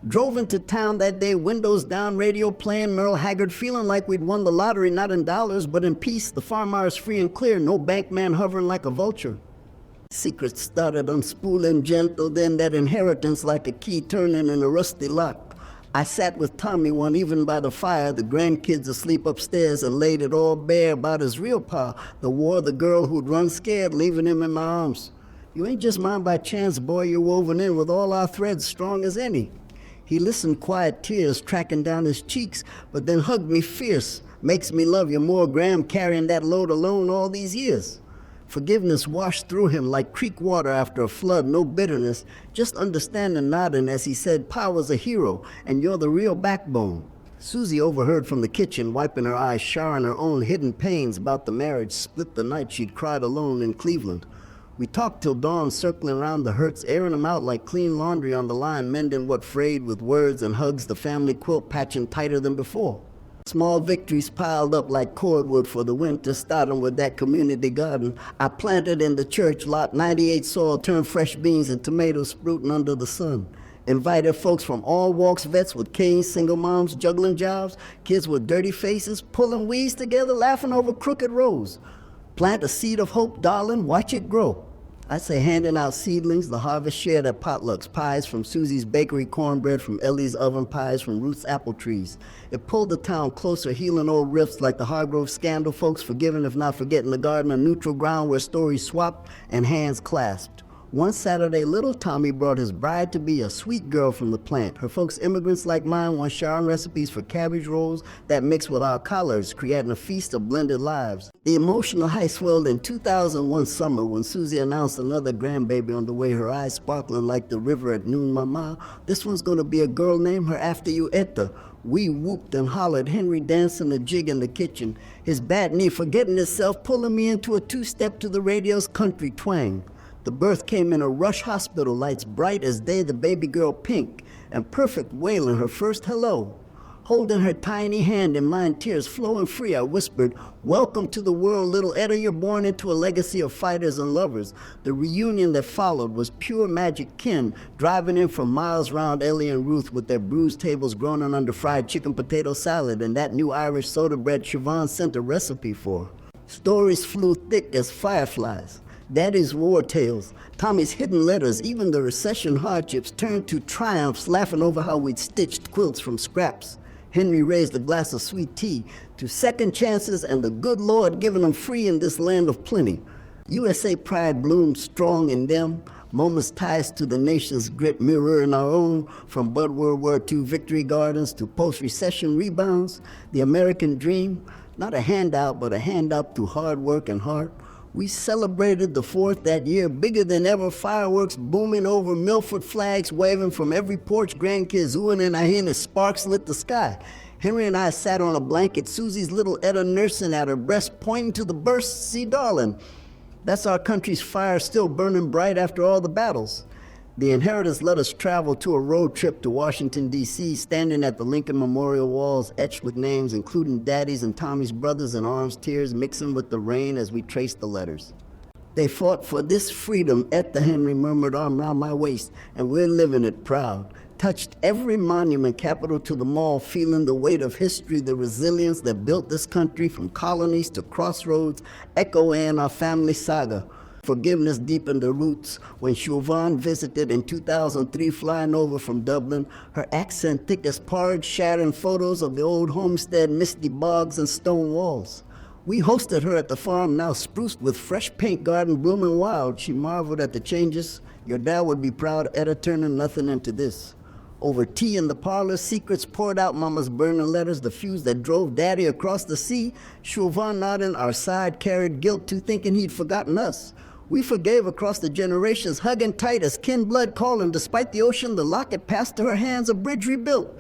Drove into town that day, windows down, radio playing, Merle Haggard, feeling like we'd won the lottery, not in dollars, but in peace. The farm hours free and clear, no bank man hovering like a vulture. Secrets started unspooling gentle, then that inheritance like a key turning in a rusty lock. I sat with Tommy one evening by the fire, the grandkids asleep upstairs, and laid it all bare about his real pa, the war, the girl who'd run scared, leaving him in my arms. You ain't just mine by chance, boy, you're woven in with all our threads strong as any. He listened, quiet tears tracking down his cheeks, but then hugged me fierce. Makes me love you more, Graham, carrying that load alone all these years. Forgiveness washed through him like creek water after a flood, no bitterness, just understanding, nodding as he said, Pa was a hero, and you're the real backbone. Susie overheard from the kitchen, wiping her eyes, showering her own hidden pains about the marriage, split the night she'd cried alone in Cleveland. We talked till dawn, circling around the hurts, airing them out like clean laundry on the line, mending what frayed with words and hugs, the family quilt patching tighter than before. Small victories piled up like cordwood for the winter, starting with that community garden I planted in the church lot. 98 soil turned fresh beans and tomatoes sprouting under the sun. Invited folks from all walks, vets with canes, single moms juggling jobs, kids with dirty faces, pulling weeds together, laughing over crooked rows. Plant a seed of hope, darling, watch it grow. I say handing out seedlings, the harvest shared at potlucks, pies from Susie's bakery, cornbread from Ellie's oven, pies from Ruth's apple trees. It pulled the town closer, healing old rifts like the Hargrove scandal, folks forgiving if not forgetting the garden of neutral ground where stories swapped and hands clasped. One Saturday, little Tommy brought his bride-to-be, a sweet girl from the plant. Her folks, immigrants like mine, want sharing recipes for cabbage rolls that mix with our collards, creating a feast of blended lives. The emotional high swelled in 2001 summer when Susie announced another grandbaby on the way, her eyes sparkling like the river at noon. Mama, this one's gonna be a girl, name her after you, Etta. We whooped and hollered, Henry dancing a jig in the kitchen, his bad knee forgetting itself, pulling me into a two-step to the radio's country twang. The birth came in a rush hospital, lights bright as day, the baby girl pink, and perfect wailing her first hello. Holding her tiny hand in mine, tears flowing free, I whispered, welcome to the world, little Etta, you're born into a legacy of fighters and lovers. The reunion that followed was pure magic kin, driving in from miles round Ellie and Ruth with their bruised tables groaning under fried chicken potato salad and that new Irish soda bread Siobhan sent a recipe for. Stories flew thick as fireflies. Daddy's war tales, Tommy's hidden letters, even the recession hardships turned to triumphs, laughing over how we'd stitched quilts from scraps. Henry raised a glass of sweet tea to second chances and the good Lord giving them free in this land of plenty. USA pride bloomed strong in them, moments ties to the nation's grit mirroring our own, from World War II victory gardens to post-recession rebounds. The American dream, not a handout, but a hand up through hard work and heart. We celebrated the 4th that year, bigger than ever, fireworks booming over, Milford flags waving from every porch, grandkids oohing and ahin as sparks lit the sky. Henry and I sat on a blanket, Susie's little Etta nursing at her breast, pointing to the burst. See, darling, that's our country's fire still burning bright after all the battles. The inheritance let us travel to a road trip to Washington, D.C., standing at the Lincoln Memorial walls etched with names, including Daddy's and Tommy's brothers, and arms, tears mixing with the rain as we traced the letters. They fought for this freedom, Etta, Henry murmured, arm round my waist, and we're living it proud. Touched every monument, capital to the mall, feeling the weight of history, the resilience that built this country from colonies to crossroads, echoing our family saga. Forgiveness deepened the roots. When Siobhan visited in 2003, flying over from Dublin, her accent thick as porridge, sharing photos of the old homestead, misty bogs and stone walls. We hosted her at the farm, now spruced with fresh paint, garden blooming wild. She marveled at the changes. Your dad would be proud, Etta, turning nothing into this. Over tea in the parlor, secrets poured out, Mama's burning letters, the fuse that drove Daddy across the sea. Siobhan nodding, our side carried guilt too, thinking he'd forgotten us. We forgave across the generations, hugging tight as kin blood calling. Despite the ocean, the locket passed to her hands, a bridge rebuilt.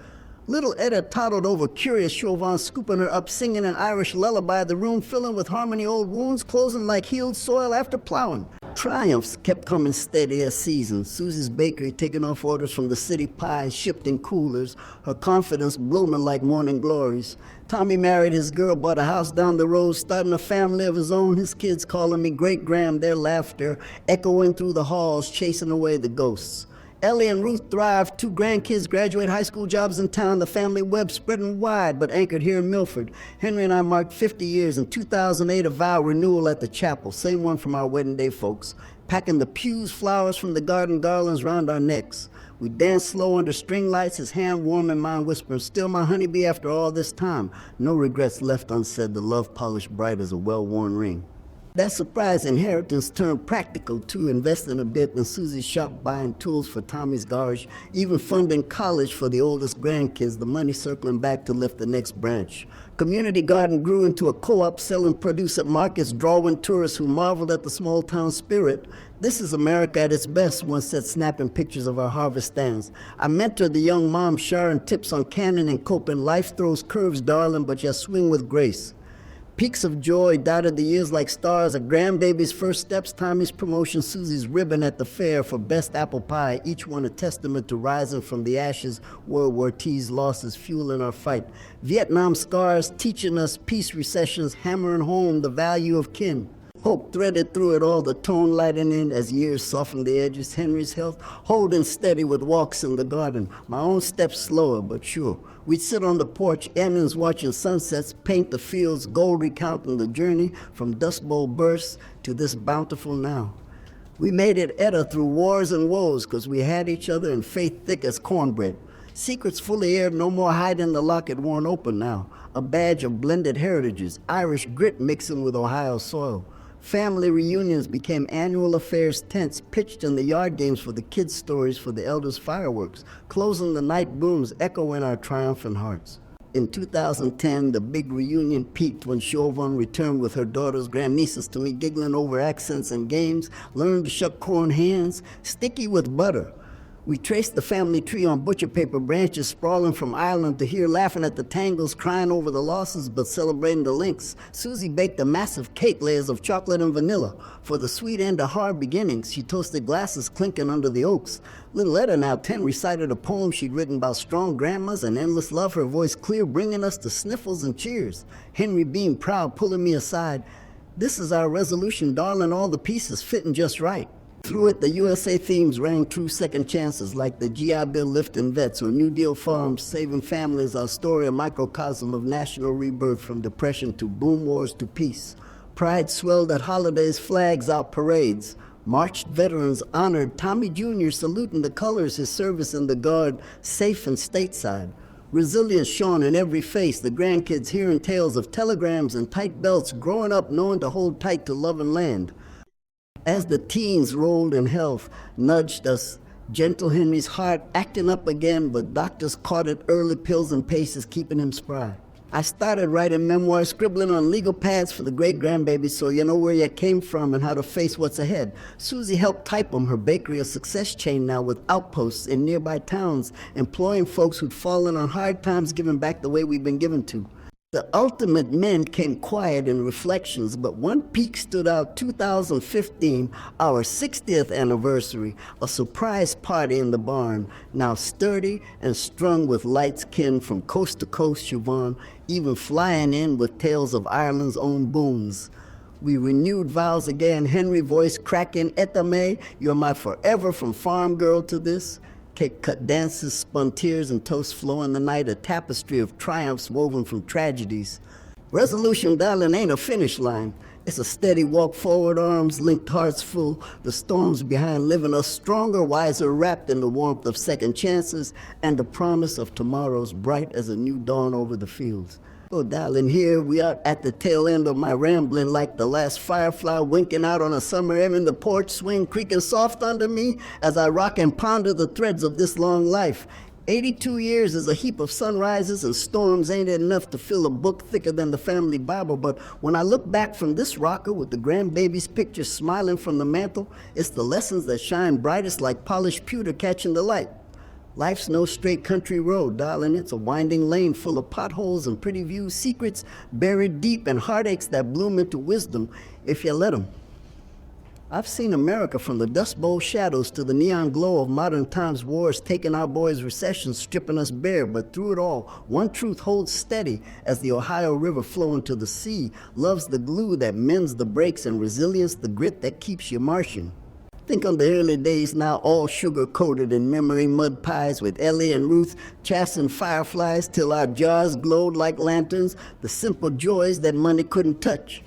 Little Etta toddled over, curious, Siobhan scooping her up, singing an Irish lullaby, the room filling with harmony, old wounds closing like healed soil after plowing. Triumphs kept coming steady as seasons. Susie's bakery taking off orders from the city, pies shipped in coolers, her confidence blooming like morning glories. Tommy married his girl, bought a house down the road, starting a family of his own, his kids calling me Great Gram, their laughter echoing through the halls, chasing away the ghosts. Ellie and Ruth thrived, 2 grandkids graduate high school jobs in town, the family web spreading wide, but anchored here in Milford. Henry and I marked 50 years in 2008, a vow renewal at the chapel, same one from our wedding day folks, packing the pews, flowers from the garden, garlands round our necks. We danced slow under string lights, his hand warm and mine whispering, still my honeybee after all this time. No regrets left unsaid, the love polished bright as a well-worn ring. That surprise inheritance turned practical too, investing a bit in Susie's shop, buying tools for Tommy's garage, even funding college for the oldest grandkids, the money circling back to lift the next branch. Community garden grew into a co-op selling produce at markets, drawing tourists who marveled at the small town spirit. This is America at its best, one said, snapping pictures of our harvest stands. I mentored the young mom, sharing tips on canning and coping. Life throws curves, darling, but you swing with grace. Peaks of joy dotted the years like stars, a grandbaby's first steps, Tommy's promotion, Susie's ribbon at the fair for best apple pie, each one a testament to rising from the ashes, World War II's losses fueling our fight. Vietnam scars teaching us peace, recessions, hammering home the value of kin. Hope threaded through it all, the tone lightening as years softened the edges. Henry's health holding steady with walks in the garden. My own steps slower, but sure. We'd sit on the porch, evenings watching sunsets, paint the fields, gold recounting the journey from Dust Bowl bursts to this bountiful now. We made it Etta through wars and woes, 'cause we had each other and faith thick as cornbread. Secrets fully aired, no more hiding the locket worn open now. A badge of blended heritages, Irish grit mixing with Ohio soil. Family reunions became annual affairs tents, pitched in the yard games for the kids' stories, for the elders' fireworks. Closing the night booms echo in our triumphant hearts. In 2010, the big reunion peaked when Chauvin returned with her daughter's grandnieces to me, giggling over accents and games, learned to shuck corn hands, sticky with butter. We traced the family tree on butcher paper branches sprawling from Ireland to here, laughing at the tangles, crying over the losses, but celebrating the links. Susie baked a massive cake, layers of chocolate and vanilla. For the sweet end of hard beginnings, she toasted glasses clinking under the oaks. Little Etta, now 10, recited a poem she'd written about strong grandmas and endless love, her voice clear, bringing us to sniffles and cheers. Henry beamed proud, pulling me aside. This is our resolution, darling, all the pieces fitting just right. Through it, the USA themes rang true second chances, like the GI Bill lifting vets or New Deal farms saving families, our story a microcosm of national rebirth from depression to boom wars to peace. Pride swelled at holidays, flags out parades. Marched veterans honored, Tommy Jr. saluting the colors, his service in the Guard, safe and stateside. Resilience shone in every face, the grandkids hearing tales of telegrams and tight belts, growing up knowing to hold tight to love and land. As the teens rolled in health, nudged us, gentle Henry's heart acting up again, but doctors caught it early, pills and paces keeping him spry. I started writing memoirs, scribbling on legal pads for the great-grandbabies so you know where you came from and how to face what's ahead. Susie helped type them, her bakery a success chain now with outposts in nearby towns, employing folks who'd fallen on hard times, giving back the way we've been given to. The ultimate men came quiet in reflections, but one peak stood out, 2015, our 60th anniversary, a surprise party in the barn, now sturdy and strung with light's kin from coast to coast, Siobhan, even flying in with tales of Ireland's own booms. We renewed vows again, Henry voice cracking, Etta May, you're my forever from farm girl to this. Cake cut dances, spun tears and toast flow in the night, a tapestry of triumphs woven from tragedies. Resolution, darling, ain't a finish line. It's a steady walk forward, arms linked, hearts full. The storms behind living us stronger, wiser, wrapped in the warmth of second chances and the promise of tomorrows bright as a new dawn over the fields. Oh, darling, here we are at the tail end of my rambling, like the last firefly winking out on a summer evening, the porch swing creaking soft under me as I rock and ponder the threads of this long life. 82 years is a heap of sunrises and storms, ain't it enough to fill a book thicker than the family Bible, but when I look back from this rocker with the grandbaby's picture smiling from the mantle, it's the lessons that shine brightest like polished pewter catching the light. Life's no straight country road, darling. It's a winding lane full of potholes and pretty views, secrets buried deep, and heartaches that bloom into wisdom if you let them. I've seen America from the Dust Bowl shadows to the neon glow of modern times wars, taking our boys' recessions, stripping us bare. But through it all, one truth holds steady as the Ohio River flowing to the sea. Love's the glue that mends the breaks, and resilience the grit that keeps you marching. Think on the early days now, all sugar-coated in memory, mud pies with Ellie and Ruth, chasing fireflies till our jars glowed like lanterns, the simple joys that money couldn't touch.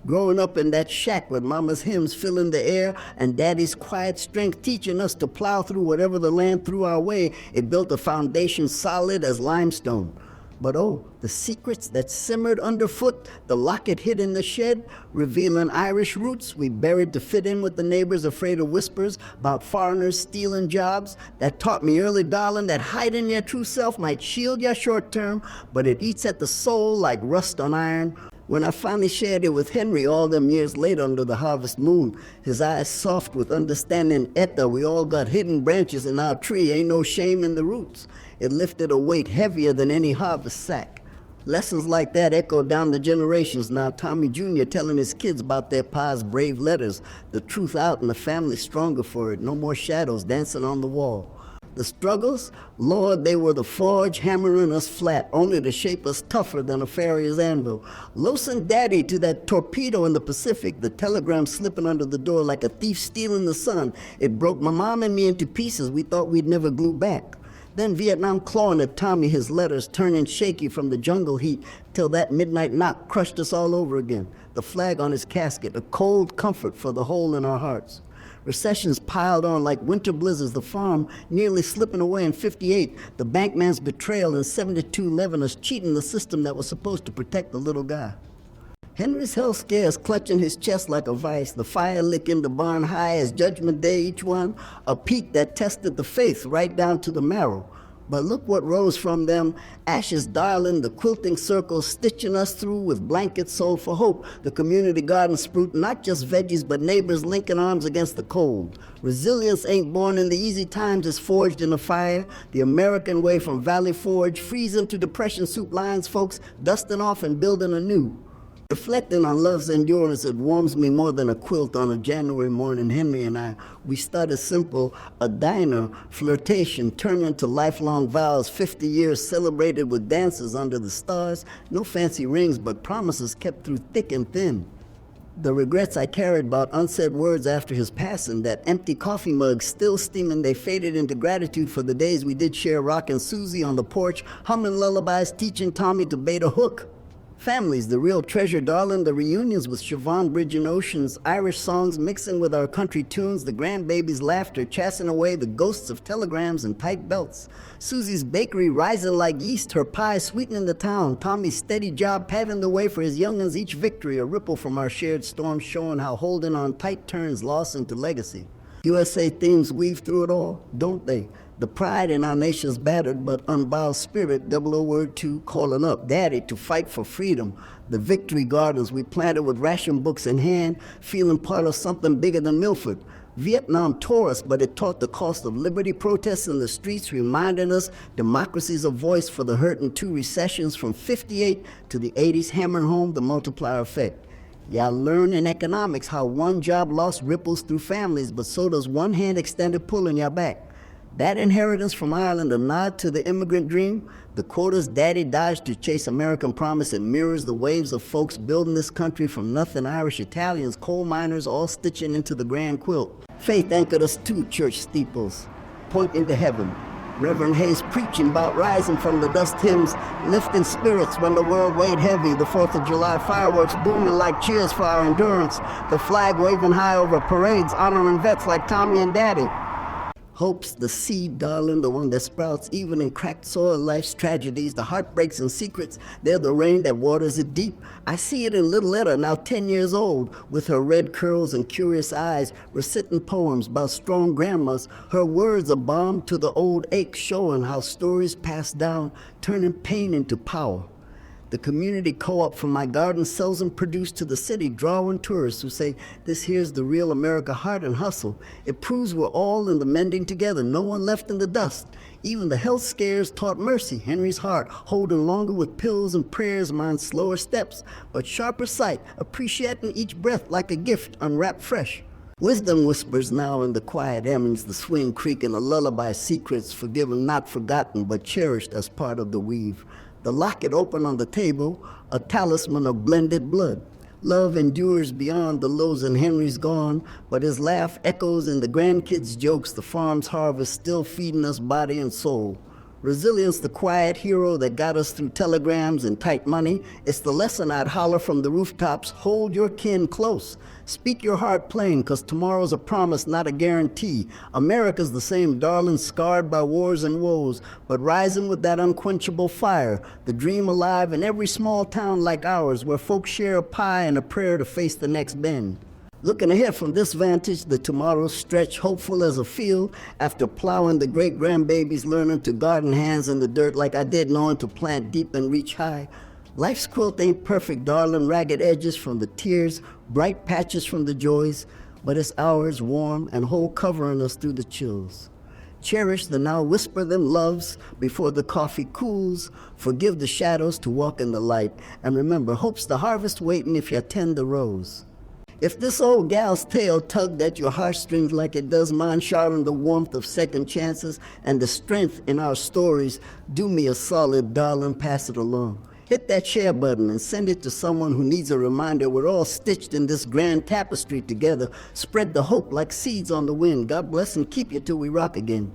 Growing up in that shack with mama's hymns filling the air and daddy's quiet strength teaching us to plow through whatever the land threw our way, it built a foundation solid as limestone. But oh, the secrets that simmered underfoot, the locket hid in the shed, revealing Irish roots we buried to fit in with the neighbors afraid of whispers about foreigners stealing jobs. That taught me early, darling, that hiding your true self might shield you short term, but it eats at the soul like rust on iron. When I finally shared it with Henry all them years later under the harvest moon, his eyes soft with understanding, Etta, we all got hidden branches in our tree, ain't no shame in the roots. It lifted a weight heavier than any harvest sack. Lessons like that echo down the generations now. Tommy Jr. telling his kids about their pa's brave letters, the truth out and the family stronger for it. No more shadows dancing on the wall. The struggles? Lord, they were the forge hammering us flat, only to shape us tougher than a farrier's anvil. Loosen daddy to that torpedo in the Pacific, the telegram slipping under the door like a thief stealing the sun. It broke my mom and me into pieces we thought we'd never glue back. Then Vietnam clawing at Tommy, his letters turning shaky from the jungle heat, till that midnight knock crushed us all over again. The flag on his casket, a cold comfort for the hole in our hearts. Recessions piled on like winter blizzards, the farm nearly slipping away in 58, the bankman's betrayal in 72, leaving us cheating the system that was supposed to protect the little guy. Henry's health scares clutching his chest like a vice, the fire licking the barn high as Judgment Day each one, a peak that tested the faith right down to the marrow. But look what rose from them, ashes darling, the quilting circles stitching us through with blankets sold for hope, the community garden sprouting not just veggies but neighbors linking arms against the cold. Resilience ain't born in the easy times, it's forged in the fire, the American way from Valley Forge, freezing to depression soup lines, folks, dusting off and building anew. Reflecting on love's endurance, it warms me more than a quilt on a January morning. Henry and I, we started simple, a diner, flirtation, turned into lifelong vows, 50 years celebrated with dances under the stars, no fancy rings, but promises kept through thick and thin. The regrets I carried about unsaid words after his passing, that empty coffee mug still steaming, they faded into gratitude for the days we did share rockin' Susie on the porch, humming lullabies, teaching Tommy to bait a hook. Families, the real treasure, darling, the reunions with Siobhan bridging oceans, Irish songs mixing with our country tunes, the grandbaby's laughter chasing away the ghosts of telegrams and tight belts. Susie's bakery rising like yeast, her pie sweetening the town, Tommy's steady job paving the way for his young'uns each victory, a ripple from our shared storm showing how holding on tight turns lost into legacy. USA themes weave through it all, don't they? The pride in our nation's battered but unbowed spirit, 00 calling up Daddy to fight for freedom. The victory gardens we planted with ration books in hand, feeling part of something bigger than Milford. Vietnam tore us, but it taught the cost of liberty protests in the streets, reminding us democracy's a voice for the hurt in 2 recessions from 58 to the 80s, hammering home the multiplier effect. Y'all learn in economics how one job loss ripples through families, but so does one hand extended pulling your back. That inheritance from Ireland, a nod to the immigrant dream, the quotas Daddy dodged to chase American promise, it mirrors the waves of folks building this country from nothing, Irish, Italians, coal miners, all stitching into the grand quilt. Faith anchored us to church steeples, pointing to heaven. Reverend Hayes preaching about rising from the dust hymns, lifting spirits when the world weighed heavy, the 4th of July fireworks booming like cheers for our endurance, the flag waving high over parades, honoring vets like Tommy and Daddy. Hope's the seed, darling, the one that sprouts even in cracked soil, life's tragedies, the heartbreaks and secrets. They're the rain that waters it deep. I see it in little Etta, now 10 years old, with her red curls and curious eyes, reciting poems about strong grandmas. Her words a balm to the old ache, showing how stories pass down, turning pain into power. The community co-op from my garden sells them produce to the city, drawing tourists who say, this here's the real America heart and hustle. It proves we're all in the mending together, no one left in the dust. Even the health scares taught mercy, Henry's heart, holding longer with pills and prayers, mine's slower steps, but sharper sight, appreciating each breath like a gift unwrapped fresh. Wisdom whispers now in the quiet emmons, the swing creak and the lullaby secrets, forgiven, not forgotten, but cherished as part of the weave. The locket open on the table, a talisman of blended blood. Love endures beyond the lows and Henry's gone, but his laugh echoes in the grandkids' jokes, the farm's harvest still feeding us body and soul. Resilience, the quiet hero that got us through telegrams and tight money. It's the lesson I'd holler from the rooftops, hold your kin close. Speak your heart plain, 'cause tomorrow's a promise, not a guarantee. America's the same, darling, scarred by wars and woes, but rising with that unquenchable fire, the dream alive in every small town like ours, where folks share a pie and a prayer to face the next bend. Looking ahead from this vantage, the tomorrows stretch hopeful as a field after plowing the great-grandbabies, learning to garden hands in the dirt like I did, knowing to plant deep and reach high. Life's quilt ain't perfect, darling, ragged edges from the tears, bright patches from the joys, but it's ours, warm and whole, covering us through the chills. Cherish the now, whisper them loves before the coffee cools, forgive the shadows to walk in the light, and remember, hope's the harvest waiting if you tend the rose. If this old gal's tale tugged at your heartstrings like it does mine, shouting the warmth of second chances and the strength in our stories, do me a solid, darling, pass it along. Hit that share button and send it to someone who needs a reminder we're all stitched in this grand tapestry together. Spread the hope like seeds on the wind. God bless and keep you till we rock again.